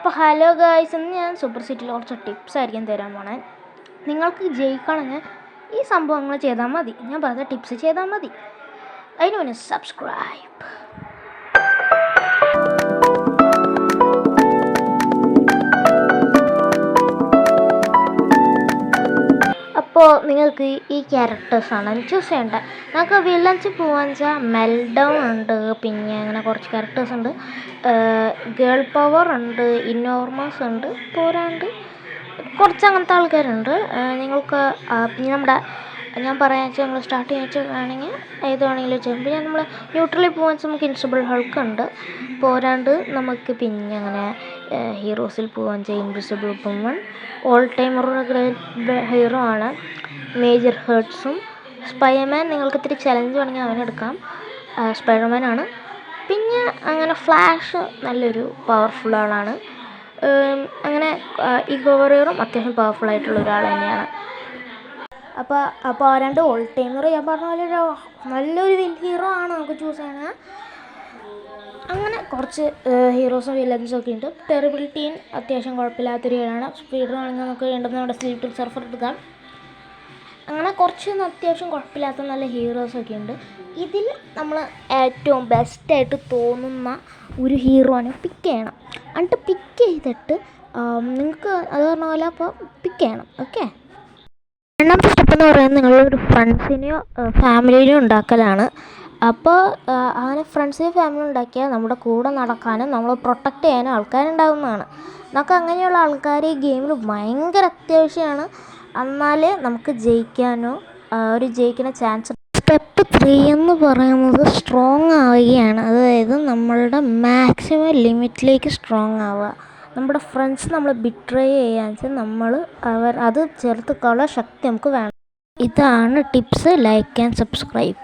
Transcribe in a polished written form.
അപ്പോൾ hello guys, ഇന്ന് ഞാൻ സൂപ്പർ സിറ്റിയിൽ കുറച്ച് ടിപ്സ് ആയിരിക്കും തരാൻ പോണേ. നിങ്ങൾക്ക് ജയിക്കണമെങ്കിൽ ഈ സംഭവങ്ങൾ ചെയ്താൽ മതി, ഞാൻ പറഞ്ഞ ടിപ്സ് ചെയ്താൽ മതി. അതിന് മുന്നേ സബ്സ്ക്രൈബ്. അപ്പോൾ നിങ്ങൾക്ക് ഈ ക്യാരക്ടേഴ്സാണ് ചൂസ് ചെയ്യേണ്ടത്. നമുക്ക് വില്ലൻസ് പോകാന്ന് വെച്ചാൽ മെൽഡൗൺ ഉണ്ട്, പിന്നെ അങ്ങനെ കുറച്ച് ക്യാരക്ടേഴ്സ് ഉണ്ട്, ഗേൾ പവർ ഉണ്ട്, ഇന്നോർമസ് ഉണ്ട്, പോരാണ്ട് കുറച്ച് അങ്ങനത്തെ ആൾക്കാരുണ്ട്. നിങ്ങൾക്ക് പിന്നെ നമ്മുടെ ഞാൻ പറയാൻ വെച്ചാൽ നിങ്ങൾ സ്റ്റാർട്ട് ചെയ്യാൻ വെച്ചാൽ വേണമെങ്കിൽ ഏത് വേണമെങ്കിലും ചെയ്യും. പിന്നെ നമ്മൾ ന്യൂട്രലിൽ പോകാൻ വെച്ചാൽ നമുക്ക് ഇൻവിസിബിൾ ഹൾക്ക് ഉണ്ട്. പോരാണ്ട് നമുക്ക് പിന്നെ അങ്ങനെ ഹീറോസിൽ പോകാൻ വെച്ചാൽ invisible woman all timer great hero ആണ്. മേജർ ഹേർട്സും സ്പൈഡർമാൻ നിങ്ങൾക്ക് ഇത്തിരി ചലഞ്ച് വേണമെങ്കിൽ അവനെടുക്കാം, സ്പൈഡർമാൻ ആണ്. പിന്നെ അങ്ങനെ ഫ്ലാഷ് നല്ലൊരു പവർഫുൾ ആളാണ്. അങ്ങനെ ഈ ഗോവറിയറും അത്യാവശ്യം പവർഫുൾ ആയിട്ടുള്ള ഒരാൾ തന്നെയാണ്. അപ്പോൾ ആരാണ്ട് ഓൾ ടൈമർ ഞാൻ പറഞ്ഞ പോലെ നല്ലൊരു ഹീറോ ആണ് നമുക്ക് ചൂസ് ചെയ്യണത്. അങ്ങനെ കുറച്ച് ഹീറോസും വില്ലൻസും ഒക്കെ ഉണ്ട്. ടെറിബിലിറ്റീൻ അത്യാവശ്യം കുഴപ്പമില്ലാത്തൊരു ഹീറോയാണ്. സ്പീഡർ ആണെങ്കിൽ നമുക്ക് വേണ്ടുന്ന നമ്മുടെ സ്ലീപ്പിൽ സർഫർ എടുക്കാം. അങ്ങനെ കുറച്ച് അത്യാവശ്യം കുഴപ്പമില്ലാത്ത നല്ല ഹീറോസൊക്കെ ഉണ്ട്. ഇതിൽ നമ്മൾ ഏറ്റവും ബെസ്റ്റായിട്ട് തോന്നുന്ന ഒരു ഹീറോനെ പിക്ക് ചെയ്യണം. എന്നിട്ട് പിക്ക് ചെയ്തിട്ട് നിങ്ങൾക്ക് അത് പറഞ്ഞ പോലെ അപ്പോൾ പിക്ക് ചെയ്യണം. ഓക്കെ, രണ്ടാമത്തെ സ്റ്റെപ്പ് എന്ന് പറയുന്നത് നിങ്ങളൊരു ഫ്രണ്ട്സിനെയോ ഫാമിലിനെയോ ഉണ്ടാക്കലാണ്. അപ്പോൾ അങ്ങനെ ഫ്രണ്ട്സിനെയോ ഫാമിലിയോ ഉണ്ടാക്കിയാൽ നമ്മുടെ കൂടെ നടക്കാനും നമ്മൾ പ്രൊട്ടക്റ്റ് ചെയ്യാനും ആൾക്കാരുണ്ടാകുന്നതാണ്. നമുക്ക് അങ്ങനെയുള്ള ആൾക്കാർ ഈ ഗെയിമിൽ ഭയങ്കര അത്യാവശ്യമാണ്. എന്നാൽ നമുക്ക് ജയിക്കാനോ ഒരു ജയിക്കുന്ന ചാൻസ്. സ്റ്റെപ്പ് 3 എന്ന് പറയുന്നത് സ്ട്രോങ് ആവുകയാണ്. അതായത് നമ്മളുടെ മാക്സിമം ലിമിറ്റിലേക്ക് സ്ട്രോങ് ആവുക. നമ്മുടെ ഫ്രണ്ട്സ് നമ്മളെ ബിട്രേ ചെയ്യാന്ന് വെച്ചാൽ അത് ചെറുത്തുള്ള ശക്തി നമുക്ക് വേണം. ഇതാണ് ടിപ്സ്. Like and subscribe.